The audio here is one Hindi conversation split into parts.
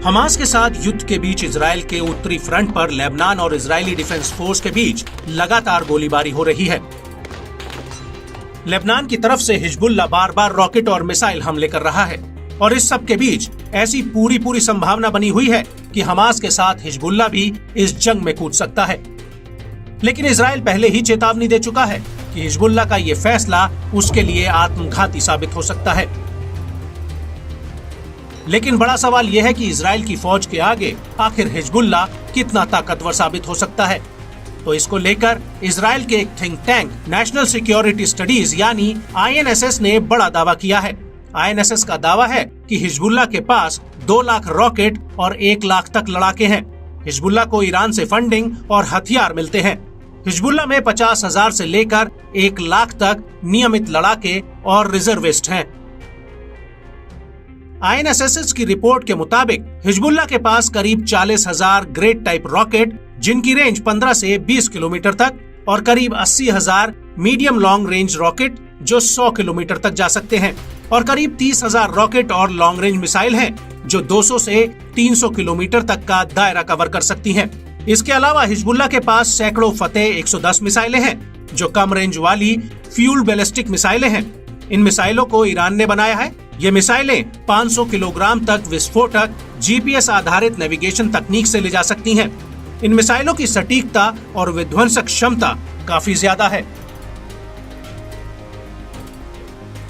हमास के साथ युद्ध के बीच इजराइल के उत्तरी फ्रंट पर लेबनान और इजरायली डिफेंस फोर्स के बीच लगातार गोलीबारी हो रही है। लेबनान की तरफ से हिजबुल्लाह बार बार रॉकेट और मिसाइल हमले कर रहा है और इस सब के बीच ऐसी पूरी संभावना बनी हुई है कि हमास के साथ हिजबुल्लाह भी इस जंग में कूद सकता है। लेकिन इजराइल पहले ही चेतावनी दे चुका है कि हिजबुल्लाह का ये फैसला उसके लिए आत्मघाती साबित हो सकता है। लेकिन बड़ा सवाल यह है कि इजराइल की फौज के आगे आखिर हिजबुल्लाह कितना ताकतवर साबित हो सकता है। तो इसको लेकर इजराइल के एक think tank national security studies यानी INSS ने बड़ा दावा किया है। INSS का दावा है कि हिजबुल्लाह के पास 2 लाख रॉकेट और 1 लाख तक लड़ाके हैं। हिजबुल्लाह को ईरान से फंडिंग और हथियार मिलते हैं। हिजबुल्लाह में 50,000 से लेकर 1 लाख तक नियमित लड़ाके और रिजर्विस्ट हैं। INSS की रिपोर्ट के मुताबिक हिजबुल्लाह के पास करीब 40,000 ग्रेड टाइप रॉकेट जिनकी रेंज 15 से 20 किलोमीटर तक और करीब 80,000 मीडियम लॉन्ग रेंज रॉकेट जो 100 किलोमीटर तक जा सकते हैं और करीब 30,000 रॉकेट और लॉन्ग रेंज मिसाइल हैं जो 200 से 300 किलोमीटर तक का दायरा कवर कर सकती हैं। इसके अलावा हिजबुल्लाह के पास सैकड़ों फतेह 110 मिसाइलें हैं जो कम रेंज वाली फ्यूल बैलिस्टिक मिसाइलें हैं। इन मिसाइलों को ईरान ने बनाया है। ये मिसाइलें 500 किलोग्राम तक विस्फोटक GPS आधारित नेविगेशन तकनीक से ले जा सकती हैं। इन मिसाइलों की सटीकता और विध्वंसक क्षमता काफी ज्यादा है।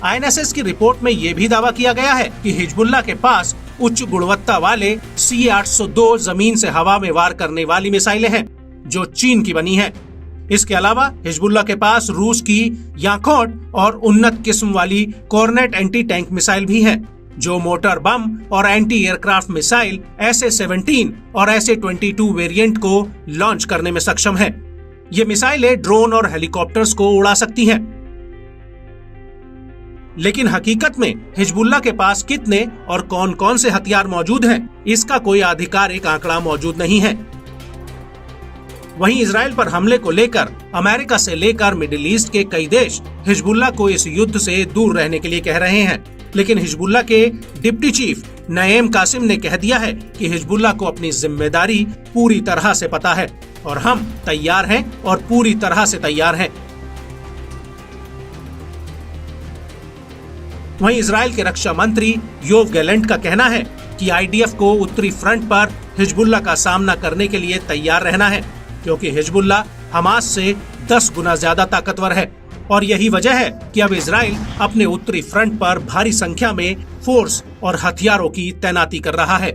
INSS की रिपोर्ट में यह भी दावा किया गया है कि हिजबुल्लाह के पास उच्च गुणवत्ता वाले C-802 जमीन से हवा में वार करने वाली मिसाइलें हैं जो चीन की बनी हैं। इसके अलावा हिजबुल्लाह के पास रूस की याकोट और उन्नत किस्म वाली कॉर्नेट एंटी टैंक मिसाइल भी है जो मोटर बम और एंटी एयरक्राफ्ट मिसाइल SA-17 और SA-22 वेरिएंट को लॉन्च करने में सक्षम है। ये मिसाइलें ड्रोन और हेलीकॉप्टर्स को उड़ा सकती हैं। लेकिन हकीकत में हिजबुल्लाह के पास कितने और कौन कौन से हथियार मौजूद हैं, इसका कोई आधिकारिक आंकड़ा मौजूद नहीं है। वहीं इजराइल पर हमले को लेकर अमेरिका से लेकर मिडिल ईस्ट के कई देश हिजबुल्लाह को इस युद्ध से दूर रहने के लिए कह रहे हैं। लेकिन हिजबुल्लाह के डिप्टी चीफ नईम कासिम ने कह दिया है कि हिजबुल्लाह को अपनी जिम्मेदारी पूरी तरह से पता है और हम तैयार हैं और पूरी तरह से तैयार हैं। वहीं इजराइल के रक्षा मंत्री योव गैलेंट का कहना है कि IDF को उत्तरी फ्रंट पर हिजबुल्लाह का सामना करने के लिए तैयार रहना है क्योंकि हिजबुल्लाह हमास से 10 गुना ज्यादा ताकतवर है और यही वजह है कि अब इजराइल अपने उत्तरी फ्रंट पर भारी संख्या में फोर्स और हथियारों की तैनाती कर रहा है।